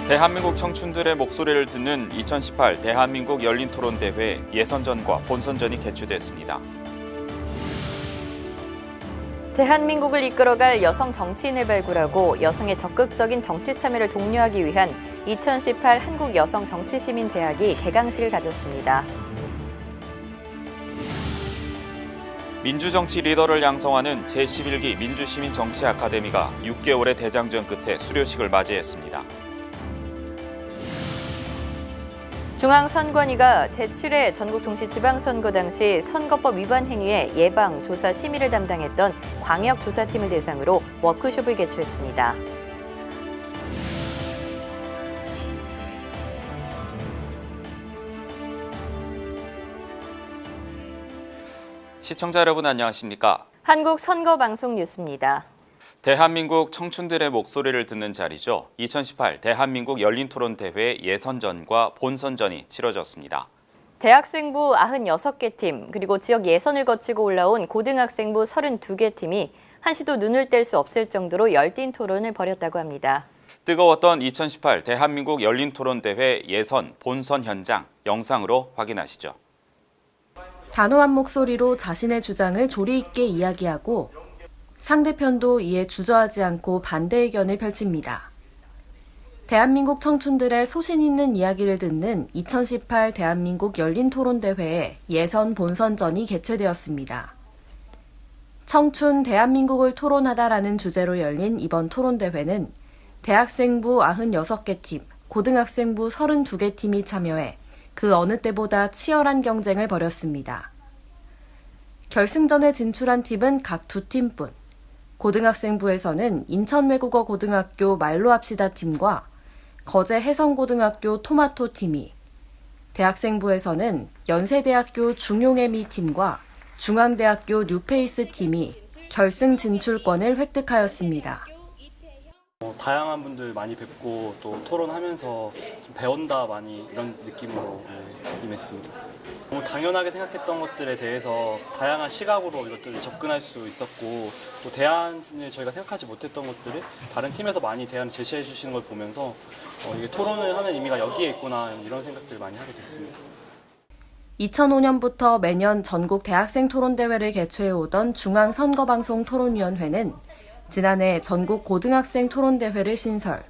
대한민국 청춘들의 목소리를 듣는 2018 대한민국 열린토론대회 예선전과 본선전이 개최됐습니다. 대한민국을 이끌어갈 여성 정치인을 발굴하고 여성의 적극적인 정치 참여를 독려하기 위한 2018 한국여성정치시민대학이 개강식을 가졌습니다. 민주정치 리더를 양성하는 제11기 민주시민정치아카데미가 6개월의 대장전 끝에 수료식을 맞이했습니다. 중앙선관위가 제7회 전국동시지방선거 당시 선거법 위반 행위의 예방, 조사, 심의를 담당했던 광역조사팀을 대상으로 워크숍을 개최했습니다. 시청자 여러분 안녕하십니까? 한국선거방송 뉴스입니다. 대한민국 청춘들의 목소리를 듣는 자리죠. 2018 대한민국 열린토론대회 예선전과 본선전이 치러졌습니다. 대학생부 96개 팀, 그리고 지역 예선을 거치고 올라온 고등학생부 32개 팀이 한시도 눈을 뗄 수 없을 정도로 열띤 토론을 벌였다고 합니다. 뜨거웠던 2018 대한민국 열린토론대회 예선, 본선 현장 영상으로 확인하시죠. 단호한 목소리로 자신의 주장을 조리 있게 이야기하고 상대편도 이에 주저하지 않고 반대 의견을 펼칩니다. 대한민국 청춘들의 소신 있는 이야기를 듣는 2018 대한민국 열린토론대회의 예선 본선전이 개최되었습니다. 청춘 대한민국을 토론하다라는 주제로 열린 이번 토론대회는 대학생부 96개 팀, 고등학생부 32개 팀이 참여해 그 어느 때보다 치열한 경쟁을 벌였습니다. 결승전에 진출한 팀은 각 2팀뿐. 고등학생부에서는 인천외국어 고등학교 말로 합시다 팀과 거제 해성고등학교 토마토 팀이, 대학생부에서는 연세대학교 중용애미 팀과 중앙대학교 뉴페이스 팀이 결승 진출권을 획득하였습니다. 다양한 분들 많이 뵙고 또 토론하면서 좀 배운다 많이 이런 느낌으로 임했습니다. 너무 당연하게 생각했던 것들에 대해서 다양한 시각으로 이것들을 접근할 수 있었고 또 대안을 저희가 생각하지 못했던 것들을 다른 팀에서 많이 대안을 제시해 주시는 걸 보면서 이게 토론을 하는 의미가 여기에 있구나 이런 생각들을 많이 하게 됐습니다. 2005년부터 매년 전국 대학생 토론대회를 개최해오던 중앙선거방송토론위원회는 지난해 전국 고등학생 토론대회를 신설,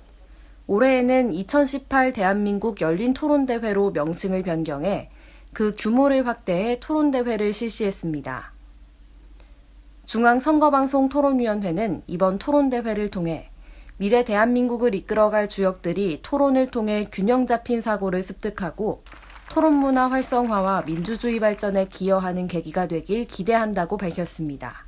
올해에는 2018 대한민국 열린토론대회로 명칭을 변경해 그 규모를 확대해 토론대회를 실시했습니다. 중앙선거방송토론위원회는 이번 토론대회를 통해 미래 대한민국을 이끌어갈 주역들이 토론을 통해 균형 잡힌 사고를 습득하고 토론 문화 활성화와 민주주의 발전에 기여하는 계기가 되길 기대한다고 밝혔습니다.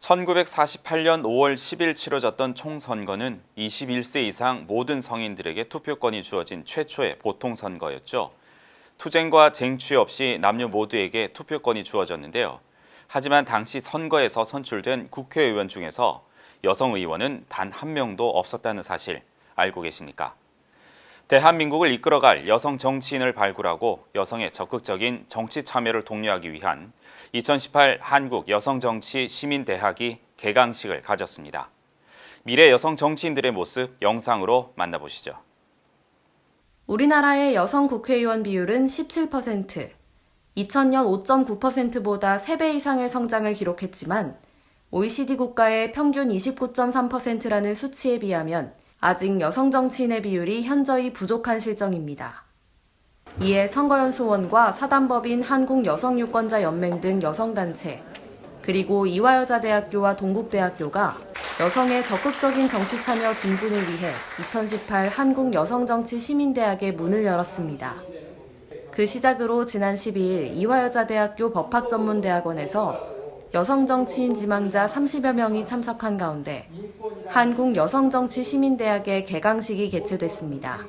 1948년 5월 10일 치러졌던 총선거는 21세 이상 모든 성인들에게 투표권이 주어진 최초의 보통선거였죠. 투쟁과 쟁취 없이 남녀 모두에게 투표권이 주어졌는데요. 하지만 당시 선거에서 선출된 국회의원 중에서 여성 의원은 단 한 명도 없었다는 사실 알고 계십니까? 대한민국을 이끌어갈 여성 정치인을 발굴하고 여성의 적극적인 정치 참여를 독려하기 위한 2018 한국 여성정치 시민대학이 개강식을 가졌습니다. 미래 여성 정치인들의 모습 영상으로 만나보시죠. 우리나라의 여성 국회의원 비율은 17%, 2000년 5.9%보다 3배 이상의 성장을 기록했지만 OECD 국가의 평균 29.3%라는 수치에 비하면 아직 여성 정치인의 비율이 현저히 부족한 실정입니다. 이에 선거연수원과 사단법인 한국여성유권자연맹 등 여성단체, 그리고 이화여자대학교와 동국대학교가 여성의 적극적인 정치 참여 증진을 위해 2018 한국여성정치시민대학의 문을 열었습니다. 그 시작으로 지난 12일 이화여자대학교 법학전문대학원에서 여성 정치인 지망자 30여 명이 참석한 가운데 한국여성정치시민대학의 개강식이 개최됐습니다.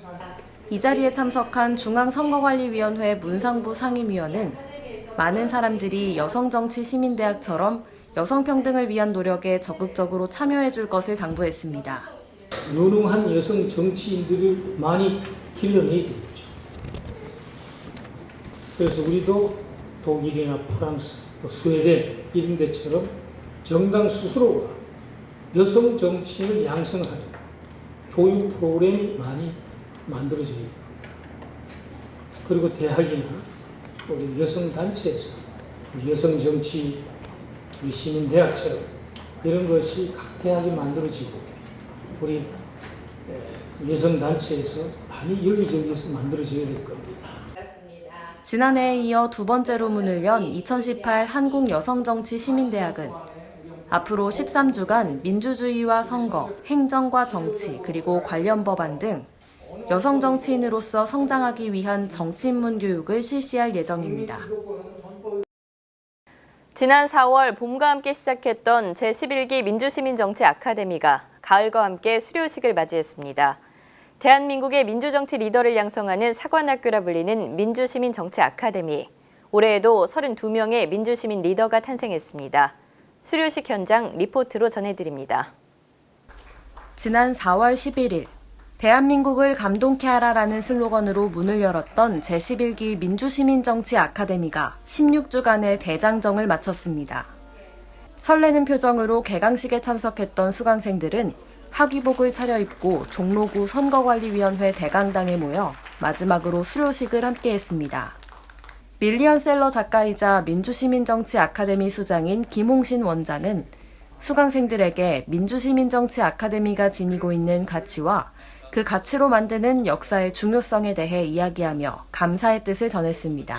이 자리에 참석한 중앙선거관리위원회 문상부 상임위원은 많은 사람들이 여성정치시민대학처럼 여성평등을 위한 노력에 적극적으로 참여해 줄 것을 당부했습니다. 유능한 여성 정치인들을 많이 길러내야 되겠죠. 그래서 우리도 독일이나 프랑스, 또 스웨덴 이런 데처럼 정당 스스로가 여성 정치인을 양성하는 교육 프로그램이 많이 만들어져야 돼요. 그리고 대학이나 우리 여성단체에서 여성정치, 우리 시민대학처럼 이런 것이 각 대학이 만들어지고 우리 여성단체에서 많이 여기저기에서 만들어져야 될 겁니다. 지난해에 이어 두 번째로 문을 연 2018 한국여성정치시민대학은 앞으로 13주간 민주주의와 선거, 행정과 정치, 그리고 관련 법안 등 여성 정치인으로서 성장하기 위한 정치인문 교육을 실시할 예정입니다. 지난 4월 봄과 함께 시작했던 제11기 민주시민정치 아카데미가 가을과 함께 수료식을 맞이했습니다. 대한민국의 민주정치 리더를 양성하는 사관학교라 불리는 민주시민정치 아카데미. 올해에도 32명의 민주시민 리더가 탄생했습니다. 수료식 현장 리포트로 전해드립니다. 지난 4월 11일 대한민국을 감동케 하라라는 슬로건으로 문을 열었던 제11기 민주시민정치 아카데미가 16주간의 대장정을 마쳤습니다. 설레는 표정으로 개강식에 참석했던 수강생들은 학위복을 차려입고 종로구 선거관리위원회 대강당에 모여 마지막으로 수료식을 함께했습니다. 밀리언셀러 작가이자 민주시민정치 아카데미 수장인 김홍신 원장은 수강생들에게 민주시민정치 아카데미가 지니고 있는 가치와 그 가치로 만드는 역사의 중요성에 대해 이야기하며 감사의 뜻을 전했습니다.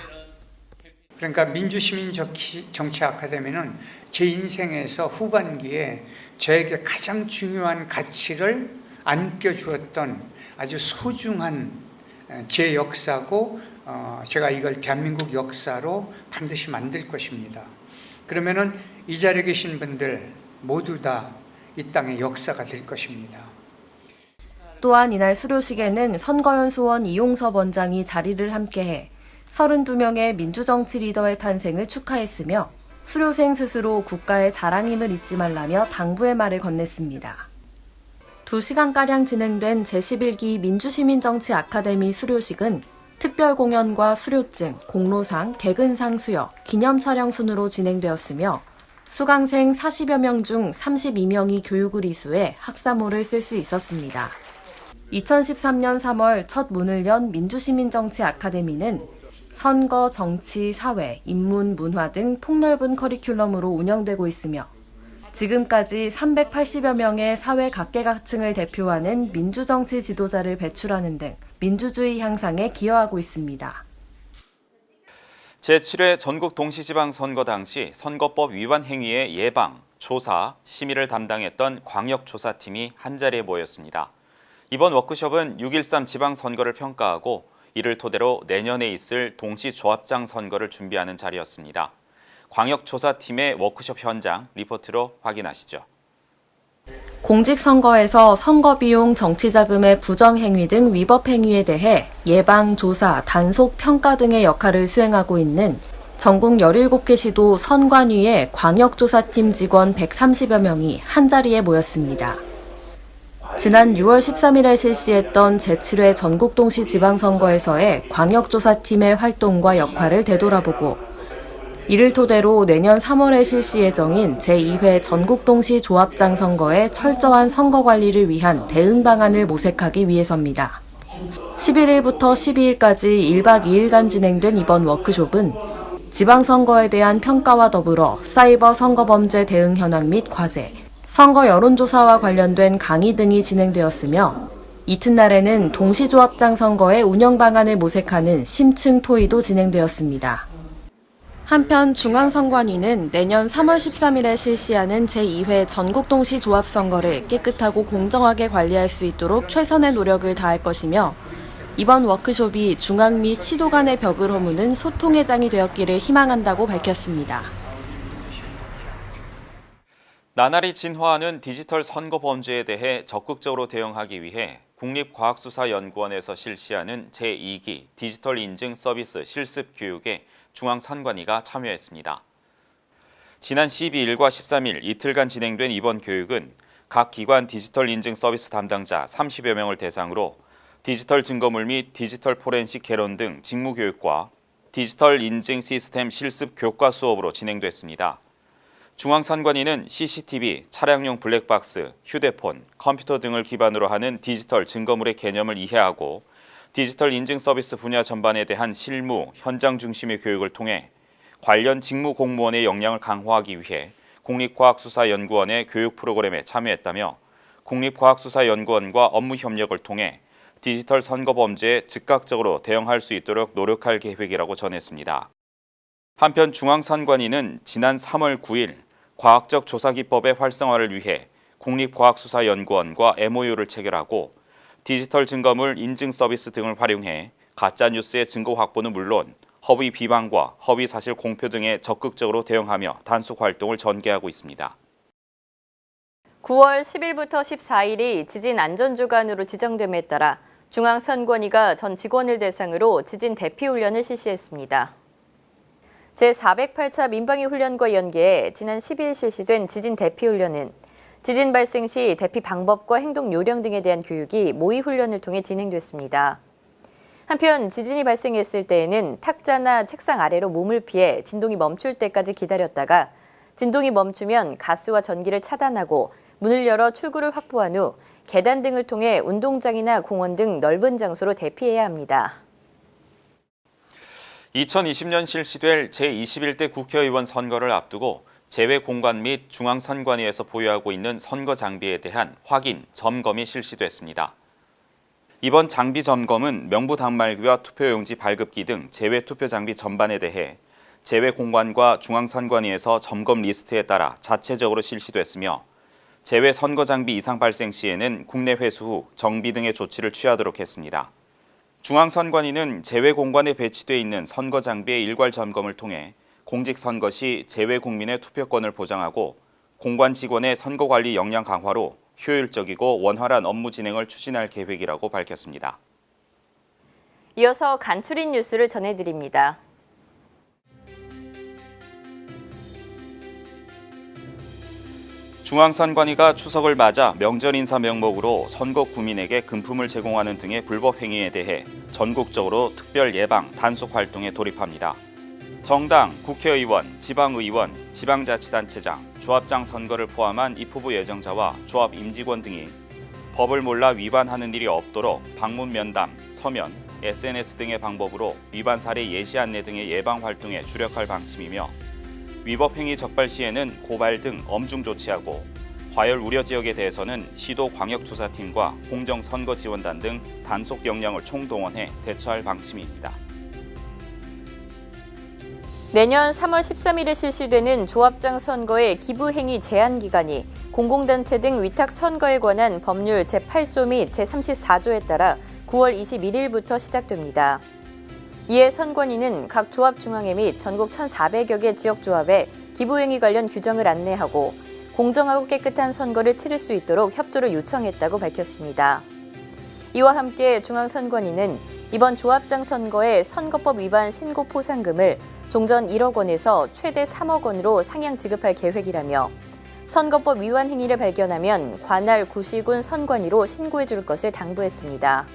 그러니까 민주시민정치 아카데미는 제 인생에서 후반기에 저에게 가장 중요한 가치를 안겨주었던 아주 소중한 제 역사고 제가 이걸 대한민국 역사로 반드시 만들 것입니다. 그러면은 이 자리에 계신 분들 모두 다 이 땅의 역사가 될 것입니다. 또한 이날 수료식에는 선거연수원 이용섭 원장이 자리를 함께해 32명의 민주정치 리더의 탄생을 축하했으며 수료생 스스로 국가의 자랑임을 잊지 말라며 당부의 말을 건넸습니다. 2시간가량 진행된 제11기 민주시민정치 아카데미 수료식은 특별 공연과 수료증, 공로상, 개근상 수여, 기념 촬영 순으로 진행되었으며 수강생 40여 명 중 32명이 교육을 이수해 학사모를 쓸 수 있었습니다. 2013년 3월 첫 문을 연 민주시민정치 아카데미는 선거, 정치, 사회, 인문, 문화 등 폭넓은 커리큘럼으로 운영되고 있으며 지금까지 380여 명의 사회 각계각층을 대표하는 민주정치 지도자를 배출하는 등 민주주의 향상에 기여하고 있습니다. 제7회 전국 동시지방선거 당시 선거법 위반 행위의 예방, 조사, 심의를 담당했던 광역조사팀이 한자리에 모였습니다. 이번 워크숍은 6.13 지방선거를 평가하고 이를 토대로 내년에 있을 동시조합장 선거를 준비하는 자리였습니다. 광역조사팀의 워크숍 현장 리포트로 확인하시죠. 공직선거에서 선거비용, 정치자금의 부정행위 등 위법행위에 대해 예방, 조사, 단속, 평가 등의 역할을 수행하고 있는 전국 17개 시도 선관위의 광역조사팀 직원 130여 명이 한자리에 모였습니다. 지난 6월 13일에 실시했던 제7회 전국동시 지방선거에서의 광역조사팀의 활동과 역할을 되돌아보고 이를 토대로 내년 3월에 실시 예정인 제2회 전국동시 조합장 선거의 철저한 선거 관리를 위한 대응 방안을 모색하기 위해서입니다. 11일부터 12일까지 1박 2일간 진행된 이번 워크숍은 지방선거에 대한 평가와 더불어 사이버 선거범죄 대응 현황 및 과제, 선거 여론조사와 관련된 강의 등이 진행되었으며 이튿날에는 동시조합장 선거의 운영 방안을 모색하는 심층 토의도 진행되었습니다. 한편 중앙선관위는 내년 3월 13일에 실시하는 제2회 전국동시조합선거를 깨끗하고 공정하게 관리할 수 있도록 최선의 노력을 다할 것이며 이번 워크숍이 중앙 및 시도 간의 벽을 허무는 소통의 장이 되었기를 희망한다고 밝혔습니다. 나날이 진화하는 디지털 선거 범죄에 대해 적극적으로 대응하기 위해 국립과학수사연구원에서 실시하는 제2기 디지털 인증 서비스 실습 교육에 중앙선관위가 참여했습니다. 지난 12일과 13일 이틀간 진행된 이번 교육은 각 기관 디지털 인증 서비스 담당자 30여 명을 대상으로 디지털 증거물 및 디지털 포렌식 개론 등 직무 교육과 디지털 인증 시스템 실습 교과 수업으로 진행됐습니다. 중앙선관위는 CCTV, 차량용 블랙박스, 휴대폰, 컴퓨터 등을 기반으로 하는 디지털 증거물의 개념을 이해하고 디지털 인증 서비스 분야 전반에 대한 실무, 현장 중심의 교육을 통해 관련 직무 공무원의 역량을 강화하기 위해 국립과학수사연구원의 교육 프로그램에 참여했다며 국립과학수사연구원과 업무 협력을 통해 디지털 선거 범죄에 즉각적으로 대응할 수 있도록 노력할 계획이라고 전했습니다. 한편 중앙선관위는 지난 3월 9일 과학적 조사 기법의 활성화를 위해 국립과학수사연구원과 MOU를 체결하고 디지털 증거물 인증 서비스 등을 활용해 가짜뉴스의 증거 확보는 물론 허위 비방과 허위 사실 공표 등에 적극적으로 대응하며 단속 활동을 전개하고 있습니다. 9월 10일부터 14일이 지진 안전주간으로 지정됨에 따라 중앙선관위가 전 직원을 대상으로 지진 대피 훈련을 실시했습니다. 제408차 민방위 훈련과 연계해 지난 10일 실시된 지진 대피 훈련은 지진 발생 시 대피 방법과 행동 요령 등에 대한 교육이 모의 훈련을 통해 진행됐습니다. 한편 지진이 발생했을 때에는 탁자나 책상 아래로 몸을 피해 진동이 멈출 때까지 기다렸다가 진동이 멈추면 가스와 전기를 차단하고 문을 열어 출구를 확보한 후 계단 등을 통해 운동장이나 공원 등 넓은 장소로 대피해야 합니다. 2020년 실시될 제21대 국회의원 선거를 앞두고 재외공관 및 중앙선관위에서 보유하고 있는 선거 장비에 대한 확인, 점검이 실시됐습니다. 이번 장비 점검은 명부 단말기와 투표용지 발급기 등 재외투표 장비 전반에 대해 재외공관과 중앙선관위에서 점검 리스트에 따라 자체적으로 실시됐으며 재외 선거 장비 이상 발생 시에는 국내 회수 후 정비 등의 조치를 취하도록 했습니다. 중앙선관위는 재외공관에 배치돼 있는 선거 장비의 일괄 점검을 통해 공직선거 시 재외국민의 투표권을 보장하고 공관 직원의 선거관리 역량 강화로 효율적이고 원활한 업무 진행을 추진할 계획이라고 밝혔습니다. 이어서 간추린 뉴스를 전해드립니다. 중앙선관위가 추석을 맞아 명절 인사 명목으로 선거 구민에게 금품을 제공하는 등의 불법 행위에 대해 전국적으로 특별 예방, 단속 활동에 돌입합니다. 정당, 국회의원, 지방의원, 지방자치단체장, 조합장 선거를 포함한 입후보 예정자와 조합 임직원 등이 법을 몰라 위반하는 일이 없도록 방문 면담, 서면, SNS 등의 방법으로 위반 사례 예시 안내 등의 예방 활동에 주력할 방침이며 위법 행위 적발 시에는 고발 등 엄중 조치하고 과열 우려 지역에 대해서는 시도 광역조사팀과 공정선거지원단 등 단속 역량을 총동원해 대처할 방침입니다. 내년 3월 13일에 실시되는 조합장 선거의 기부행위 제한 기간이 공공단체 등 위탁 선거에 관한 법률 제8조 및 제34조에 따라 9월 21일부터 시작됩니다. 이에 선관위는 각 조합 중앙회 및 전국 1,400여 개 지역조합에 기부행위 관련 규정을 안내하고 공정하고 깨끗한 선거를 치를 수 있도록 협조를 요청했다고 밝혔습니다. 이와 함께 중앙선관위는 이번 조합장 선거의 선거법 위반 신고 포상금을 종전 1억 원에서 최대 3억 원으로 상향 지급할 계획이라며 선거법 위반 행위를 발견하면 관할 구시군 선관위로 신고해 줄 것을 당부했습니다.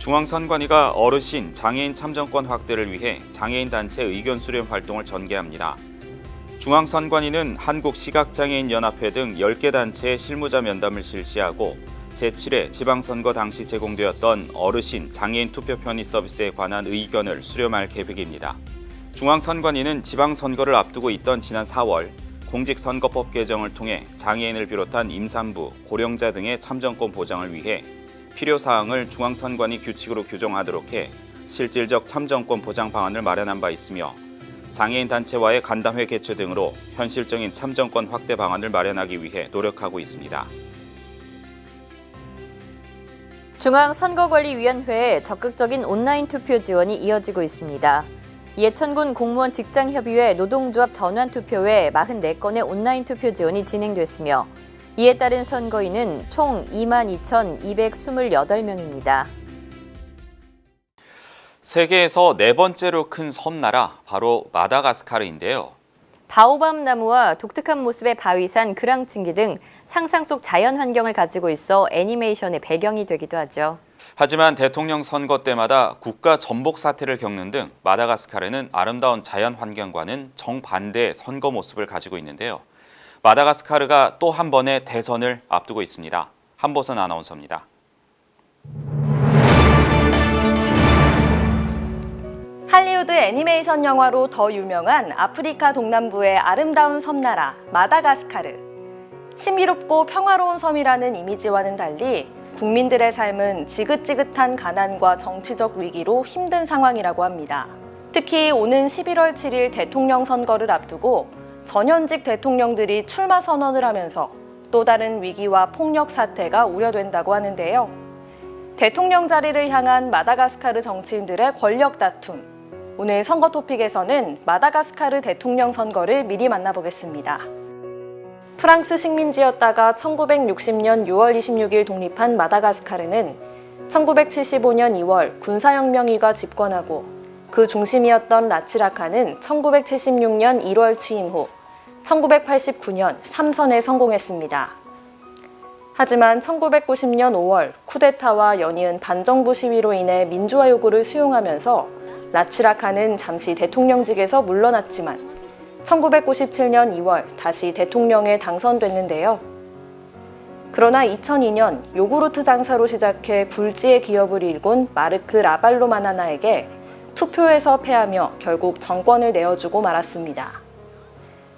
중앙선관위가 어르신, 장애인 참정권 확대를 위해 장애인 단체 의견 수렴 활동을 전개합니다. 중앙선관위는 한국시각장애인연합회 등 10개 단체의 실무자 면담을 실시하고 제7회 지방선거 당시 제공되었던 어르신, 장애인 투표 편의 서비스에 관한 의견을 수렴할 계획입니다. 중앙선관위는 지방선거를 앞두고 있던 지난 4월 공직선거법 개정을 통해 장애인을 비롯한 임산부, 고령자 등의 참정권 보장을 위해 필요사항을 중앙선관위 규칙으로 규정하도록 해 실질적 참정권 보장 방안을 마련한 바 있으며 장애인 단체와의 간담회 개최 등으로 현실적인 참정권 확대 방안을 마련하기 위해 노력하고 있습니다. 중앙선거관리위원회의 적극적인 온라인 투표 지원이 이어지고 있습니다. 예천군 공무원 직장협의회 노동조합 전환투표회 44건의 온라인 투표 지원이 진행됐으며 이에 따른 선거인은 총 22,228명입니다. 세계에서 네 번째로 큰 섬나라, 바로 마다가스카르인데요. 바오밥 나무와 독특한 모습의 바위산, 그랑칭기 등 상상 속 자연 환경을 가지고 있어 애니메이션의 배경이 되기도 하죠. 하지만 대통령 선거 때마다 국가 전복 사태를 겪는 등 마다가스카르는 아름다운 자연 환경과는 정반대의 선거 모습을 가지고 있는데요. 마다가스카르가 또 한 번의 대선을 앞두고 있습니다. 한보선 아나운서입니다. 할리우드 애니메이션 영화로 더 유명한 아프리카 동남부의 아름다운 섬나라 마다가스카르. 신비롭고 평화로운 섬이라는 이미지와는 달리 국민들의 삶은 지긋지긋한 가난과 정치적 위기로 힘든 상황이라고 합니다. 특히 오는 11월 7일 대통령 선거를 앞두고 전현직 대통령들이 출마 선언을 하면서 또 다른 위기와 폭력 사태가 우려된다고 하는데요. 대통령 자리를 향한 마다가스카르 정치인들의 권력 다툼. 오늘 선거 토픽에서는 마다가스카르 대통령 선거를 미리 만나보겠습니다. 프랑스 식민지였다가 1960년 6월 26일 독립한 마다가스카르는 1975년 2월 군사혁명위가 집권하고 그 중심이었던 라치라카는 1976년 1월 취임 후 1989년 3선에 성공했습니다. 하지만 1990년 5월 쿠데타와 연이은 반정부 시위로 인해 민주화 요구를 수용하면서 라치라카는 잠시 대통령직에서 물러났지만 1997년 2월 다시 대통령에 당선됐는데요. 그러나 2002년 요구르트 장사로 시작해 굴지의 기업을 일군 마르크 라발로마나나에게 투표에서 패하며 결국 정권을 내어주고 말았습니다.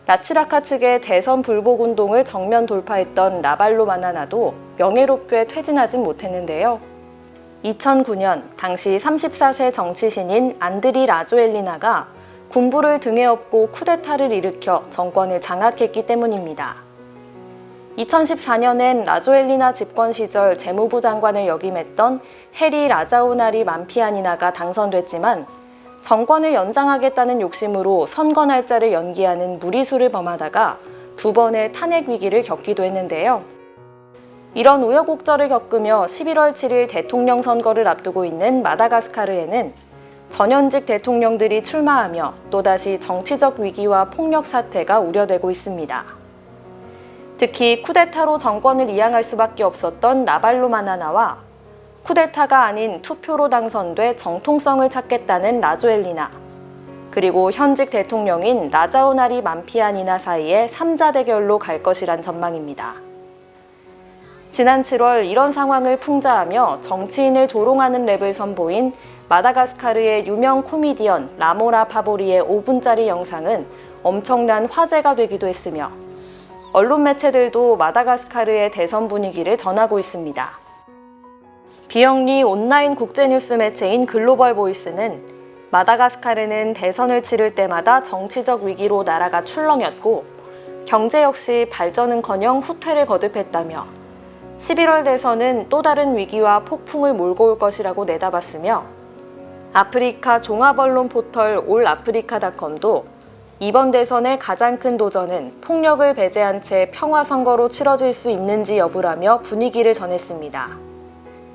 라치라카 측의 대선 불복 운동을 정면 돌파했던 라발로마나나도 명예롭게 퇴진하진 못했는데요. 2009년 당시 34세 정치신인 안드리 라조엘리나가 군부를 등에 업고 쿠데타를 일으켜 정권을 장악했기 때문입니다. 2014년엔 라조엘리나 집권 시절 재무부 장관을 역임했던 헤리 라자오나리 만피아니나가 당선됐지만 정권을 연장하겠다는 욕심으로 선거 날짜를 연기하는 무리수를 범하다가 두 번의 탄핵 위기를 겪기도 했는데요. 이런 우여곡절을 겪으며 11월 7일 대통령 선거를 앞두고 있는 마다가스카르에는 전현직 대통령들이 출마하며 또다시 정치적 위기와 폭력 사태가 우려되고 있습니다. 특히 쿠데타로 정권을 이양할 수밖에 없었던 라발로마나나와 쿠데타가 아닌 투표로 당선돼 정통성을 찾겠다는 라조엘리나, 그리고 현직 대통령인 라자오나리 만피아니나 사이의 3자 대결로 갈 것이란 전망입니다. 지난 7월 이런 상황을 풍자하며 정치인을 조롱하는 랩을 선보인 마다가스카르의 유명 코미디언 라모라 파보리의 5분짜리 영상은 엄청난 화제가 되기도 했으며 언론 매체들도 마다가스카르의 대선 분위기를 전하고 있습니다. 비영리 온라인 국제뉴스 매체인 글로벌 보이스는 마다가스카르는 대선을 치를 때마다 정치적 위기로 나라가 출렁였고 경제 역시 발전은커녕 후퇴를 거듭했다며 11월 대선은 또 다른 위기와 폭풍을 몰고 올 것이라고 내다봤으며 아프리카 종합 언론 포털 올아프리카닷컴도 이번 대선의 가장 큰 도전은 폭력을 배제한 채 평화 선거로 치러질 수 있는지 여부라며 분위기를 전했습니다.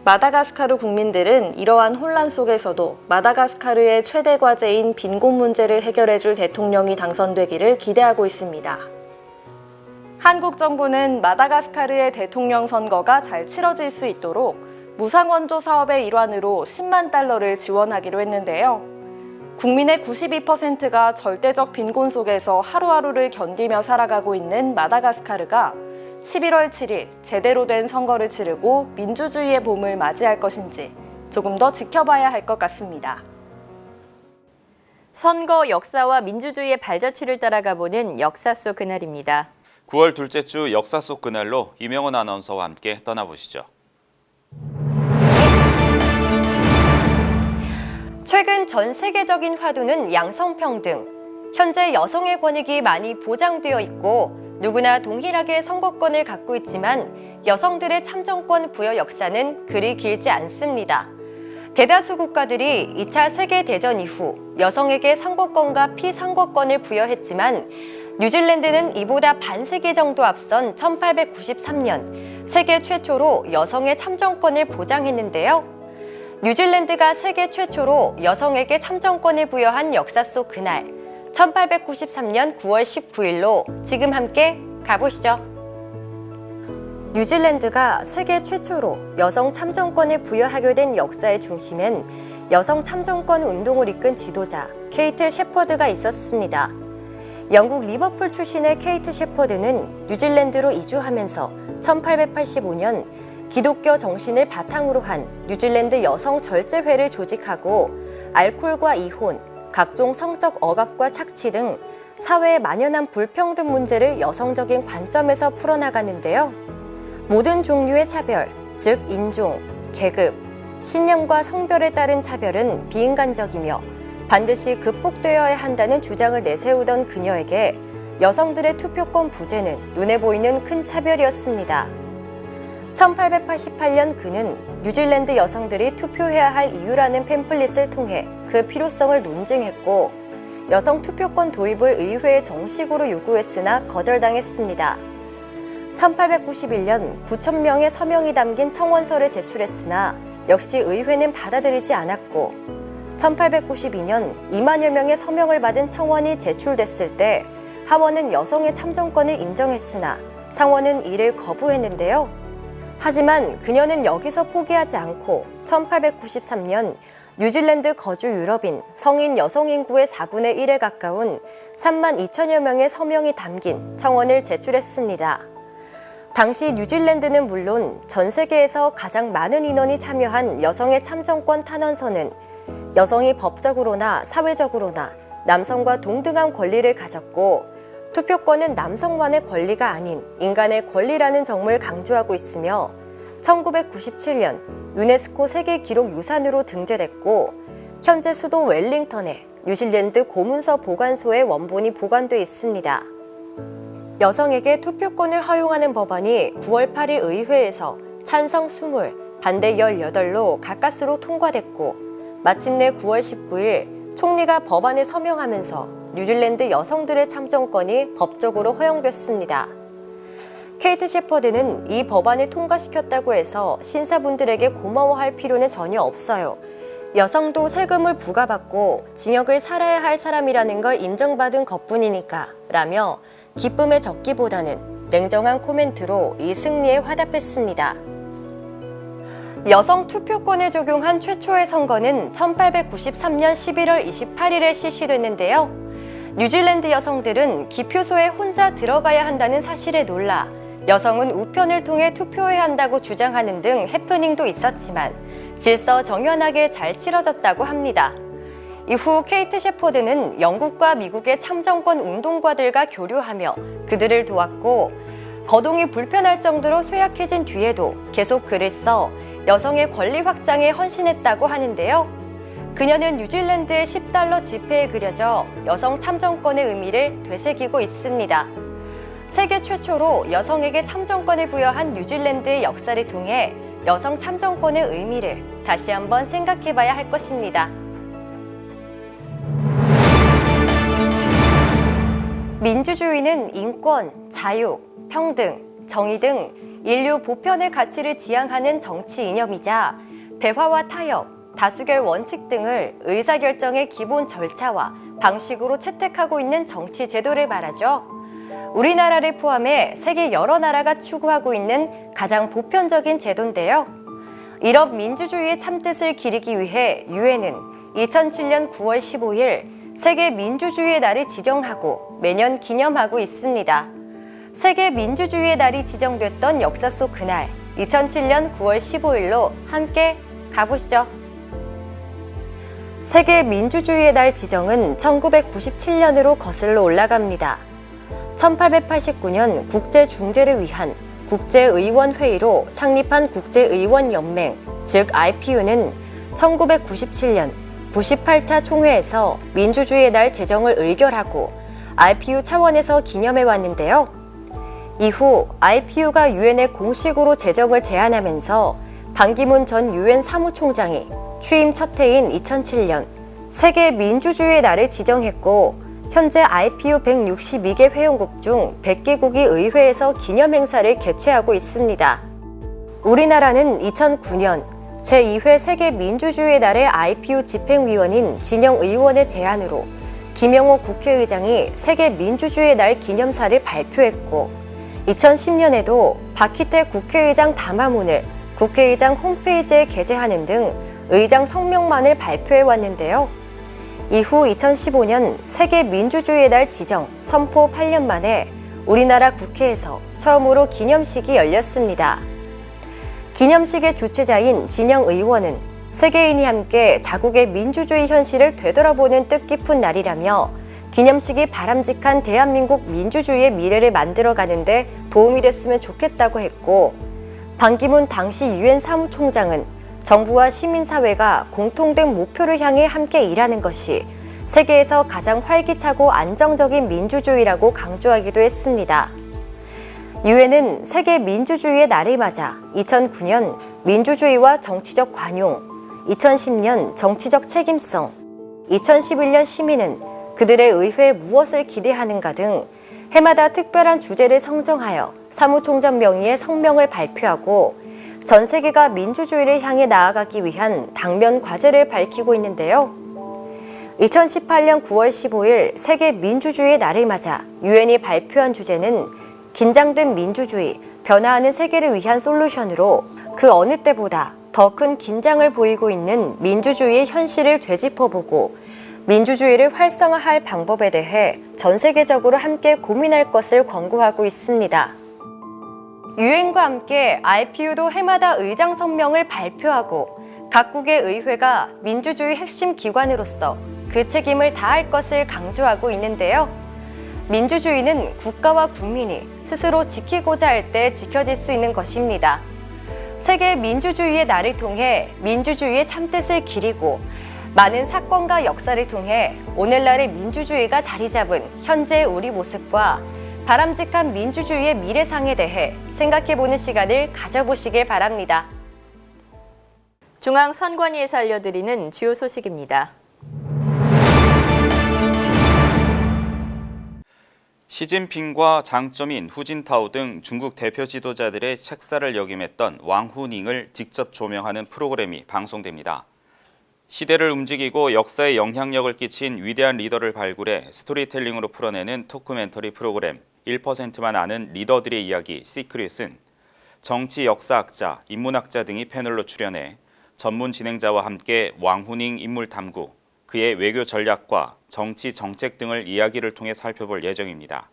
마다가스카르 국민들은 이러한 혼란 속에서도 마다가스카르의 최대 과제인 빈곤 문제를 해결해줄 대통령이 당선되기를 기대하고 있습니다. 한국 정부는 마다가스카르의 대통령 선거가 잘 치러질 수 있도록 무상원조 사업의 일환으로 10만 달러를 지원하기로 했는데요. 국민의 92%가 절대적 빈곤 속에서 하루하루를 견디며 살아가고 있는 마다가스카르가 11월 7일 제대로 된 선거를 치르고 민주주의의 봄을 맞이할 것인지 조금 더 지켜봐야 할 것 같습니다. 선거 역사와 민주주의의 발자취를 따라가보는 역사 속 그날입니다. 9월 둘째 주 역사 속 그날로 이명원 아나운서와 함께 떠나보시죠. 최근 전 세계적인 화두는 양성평등. 현재 여성의 권익이 많이 보장되어 있고 누구나 동일하게 선거권을 갖고 있지만 여성들의 참정권 부여 역사는 그리 길지 않습니다. 대다수 국가들이 2차 세계대전 이후 여성에게 선거권과 피선거권을 부여했지만 뉴질랜드는 이보다 반세기 정도 앞선 1893년 세계 최초로 여성의 참정권을 보장했는데요. 뉴질랜드가 세계 최초로 여성에게 참정권을 부여한 역사 속 그날 1893년 9월 19일로 지금 함께 가보시죠. 뉴질랜드가 세계 최초로 여성 참정권을 부여하게 된 역사의 중심엔 여성 참정권 운동을 이끈 지도자 케이트 shepherd가 있었습니다. 영국 리버풀 출신의 케이트 shepherd는 뉴질랜드로 이주하면서 1885년 기독교 정신을 바탕으로 한 뉴질랜드 여성 절제회를 조직하고 알코올과 이혼, 각종 성적 억압과 착취 등 사회에 만연한 불평등 문제를 여성적인 관점에서 풀어나가는데요. 모든 종류의 차별, 즉 인종, 계급, 신념과 성별에 따른 차별은 비인간적이며 반드시 극복되어야 한다는 주장을 내세우던 그녀에게 여성들의 투표권 부재는 눈에 보이는 큰 차별이었습니다. 1888년 그는 뉴질랜드 여성들이 투표해야 할 이유라는 팸플릿을 통해 그 필요성을 논증했고 여성 투표권 도입을 의회에 정식으로 요구했으나 거절당했습니다. 1891년 9,000명의 서명이 담긴 청원서를 제출했으나 역시 의회는 받아들이지 않았고 1892년 2만여 명의 서명을 받은 청원이 제출됐을 때 하원은 여성의 참정권을 인정했으나 상원은 이를 거부했는데요. 하지만 그녀는 여기서 포기하지 않고 1893년 뉴질랜드 거주 유럽인 성인 여성 인구의 4분의 1에 가까운 3만 2천여 명의 서명이 담긴 청원을 제출했습니다. 당시 뉴질랜드는 물론 전 세계에서 가장 많은 인원이 참여한 여성의 참정권 탄원서는 여성이 법적으로나 사회적으로나 남성과 동등한 권리를 가졌고 투표권은 남성만의 권리가 아닌 인간의 권리라는 점을 강조하고 있으며 1997년 유네스코 세계기록유산으로 등재됐고 현재 수도 웰링턴에 뉴질랜드 고문서 보관소의 원본이 보관돼 있습니다. 여성에게 투표권을 허용하는 법안이 9월 8일 의회에서 찬성 20, 반대 18로 가까스로 통과됐고 마침내 9월 19일 총리가 법안에 서명하면서 뉴질랜드 여성들의 참정권이 법적으로 허용됐습니다. 케이트 shepherd는 이 법안을 통과시켰다고 해서 신사분들에게 고마워할 필요는 전혀 없어요. 여성도 세금을 부과받고 징역을 살아야 할 사람이라는 걸 인정받은 것뿐이니까 라며 기쁨에 적기보다는 냉정한 코멘트로 이 승리에 화답했습니다. 여성 투표권을 적용한 최초의 선거는 1893년 11월 28일에 실시됐는데요. 뉴질랜드 여성들은 기표소에 혼자 들어가야 한다는 사실에 놀라 여성은 우편을 통해 투표해야 한다고 주장하는 등 해프닝도 있었지만 질서 정연하게 잘 치러졌다고 합니다. 이후 케이트 shepherd는 영국과 미국의 참정권 운동가들과 교류하며 그들을 도왔고 거동이 불편할 정도로 쇠약해진 뒤에도 계속 글을 써 여성의 권리 확장에 헌신했다고 하는데요. 그녀는 뉴질랜드의 $10 지폐에 그려져 여성 참정권의 의미를 되새기고 있습니다. 세계 최초로 여성에게 참정권을 부여한 뉴질랜드의 역사를 통해 여성 참정권의 의미를 다시 한번 생각해봐야 할 것입니다. 민주주의는 인권, 자유, 평등, 정의 등 인류 보편의 가치를 지향하는 정치 이념이자 대화와 타협, 다수결 원칙 등을 의사결정의 기본 절차와 방식으로 채택하고 있는 정치 제도를 말하죠. 우리나라를 포함해 세계 여러 나라가 추구하고 있는 가장 보편적인 제도인데요. 이런 민주주의의 참뜻을 기리기 위해 유엔은 2007년 9월 15일 세계 민주주의의 날을 지정하고 매년 기념하고 있습니다. 세계 민주주의의 날이 지정됐던 역사 속 그날, 2007년 9월 15일로 함께 가보시죠. 세계 민주주의의 날 지정은 1997년으로 거슬러 올라갑니다. 1889년 국제중재를 위한 국제의원회의로 창립한 국제의원연맹, 즉 IPU는 1997년 98차 총회에서 민주주의의 날 제정을 의결하고 IPU 차원에서 기념해 왔는데요. 이후 IPU가 유엔에 공식으로 제정을 제안하면서 반기문 전 유엔 사무총장이 취임 첫 해인 2007년 세계 민주주의의 날을 지정했고 현재 IPU 162개 회원국 중 100개국이 의회에서 기념 행사를 개최하고 있습니다. 우리나라는 2009년 제2회 세계 민주주의의 날의 IPU 집행위원인 진영 의원의 제안으로 김영호 국회의장이 세계 민주주의의 날 기념사를 발표했고 2010년에도 박희태 국회의장 담화문을 국회의장 홈페이지에 게재하는 등 의장 성명만을 발표해 왔는데요. 이후 2015년 세계 민주주의의 날 지정 선포 8년 만에 우리나라 국회에서 처음으로 기념식이 열렸습니다. 기념식의 주최자인 진영 의원은 세계인이 함께 자국의 민주주의 현실을 되돌아보는 뜻깊은 날이라며 기념식이 바람직한 대한민국 민주주의의 미래를 만들어가는데 도움이 됐으면 좋겠다고 했고, 반기문 당시 유엔 사무총장은 정부와 시민사회가 공통된 목표를 향해 함께 일하는 것이 세계에서 가장 활기차고 안정적인 민주주의라고 강조하기도 했습니다. 유엔은 세계 민주주의의 날을 맞아 2009년 민주주의와 정치적 관용, 2010년 정치적 책임성, 2011년 시민은 그들의 의회에 무엇을 기대하는가 등 해마다 특별한 주제를 성정하여 사무총장 명의의 성명을 발표하고 전 세계가 민주주의를 향해 나아가기 위한 당면 과제를 밝히고 있는데요. 2018년 9월 15일 세계 민주주의의 날을 맞아 유엔이 발표한 주제는 긴장된 민주주의, 변화하는 세계를 위한 솔루션으로 그 어느 때보다 더 큰 긴장을 보이고 있는 민주주의의 현실을 되짚어보고 민주주의를 활성화할 방법에 대해 전 세계적으로 함께 고민할 것을 권고하고 있습니다. 유엔과 함께 RPU도 해마다 의장 성명을 발표하고 각국의 의회가 민주주의 핵심 기관으로서 그 책임을 다할 것을 강조하고 있는데요. 민주주의는 국가와 국민이 스스로 지키고자 할 때 지켜질 수 있는 것입니다. 세계 민주주의의 날을 통해 민주주의의 참뜻을 기리고 많은 사건과 역사를 통해 오늘날의 민주주의가 자리 잡은 현재의 우리 모습과 바람직한 민주주의의 미래상에 대해 생각해보는 시간을 가져보시길 바랍니다. 중앙선관위에서 알려드리는 주요 소식입니다. 시진핑과 장쩌민, 후진타오 등 중국 대표 지도자들의 책사를 역임했던 왕후닝을 직접 조명하는 프로그램이 방송됩니다. 시대를 움직이고 역사에 영향력을 끼친 위대한 리더를 발굴해 스토리텔링으로 풀어내는 토크멘터리 프로그램 1%만 아는 리더들의 이야기 시크릿은 정치 역사학자, 인문학자 등이 패널로 출연해 전문 진행자와 함께 왕후닝 인물 탐구, 그의 외교 전략과 정치 정책 등을 이야기를 통해 살펴볼 예정입니다.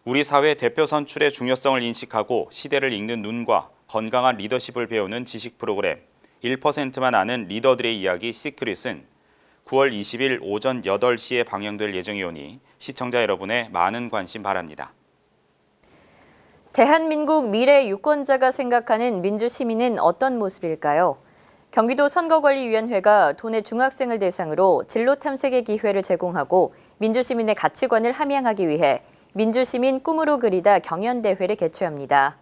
우리 사회 대표 선출의 중요성을 인식하고 시대를 읽는 눈과 건강한 리더십을 배우는 지식 프로그램 1%만 아는 리더들의 이야기 시크릿은 9월 20일 오전 8시에 방영될 예정이오니 시청자 여러분의 많은 관심 바랍니다. 대한민국 미래 유권자가 생각하는 민주시민은 어떤 모습일까요? 경기도 선거관리위원회가 도내 중학생을 대상으로 진로 탐색의 기회를 제공하고 민주시민의 가치관을 함양하기 위해 민주시민 꿈으로 그리다 경연대회를 개최합니다.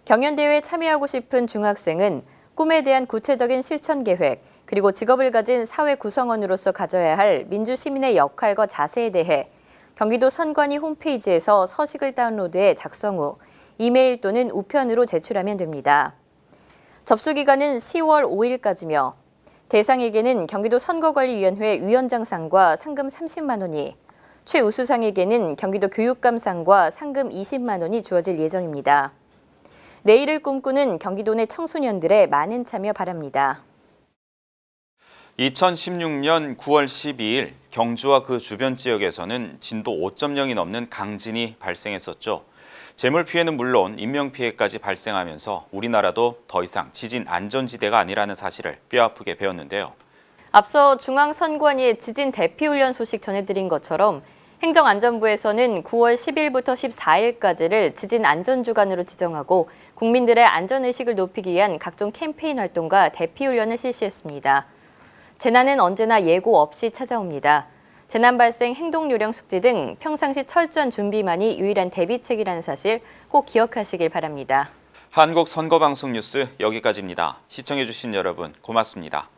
경연대회에 참여하고 싶은 중학생은 꿈에 대한 구체적인 실천 계획, 그리고 직업을 가진 사회 구성원으로서 가져야 할 민주시민의 역할과 자세에 대해 경기도 선관위 홈페이지에서 서식을 다운로드해 작성 후 이메일 또는 우편으로 제출하면 됩니다. 접수 기간은 10월 5일까지며 대상에게는 경기도 선거관리위원회 위원장상과 상금 30만 원이, 최우수상에게는 경기도 교육감상과 상금 20만 원이 주어질 예정입니다. 내일을 꿈꾸는 경기도 내 청소년들의 많은 참여 바랍니다. 2016년 9월 12일 경주와 그 주변 지역에서는 진도 5.0이 넘는 강진이 발생했었죠. 재물 피해는 물론 인명피해까지 발생하면서 우리나라도 더 이상 지진 안전지대가 아니라는 사실을 뼈아프게 배웠는데요. 앞서 중앙선관위의 지진 대피훈련 소식 전해드린 것처럼 행정안전부에서는 9월 10일부터 14일까지를 지진 안전주간으로 지정하고 국민들의 안전의식을 높이기 위한 각종 캠페인 활동과 대피훈련을 실시했습니다. 재난은 언제나 예고 없이 찾아옵니다. 재난 발생 행동요령 숙지 등 평상시 철저한 준비만이 유일한 대비책이라는 사실 꼭 기억하시길 바랍니다. 한국 선거방송 뉴스 여기까지입니다. 시청해주신 여러분 고맙습니다.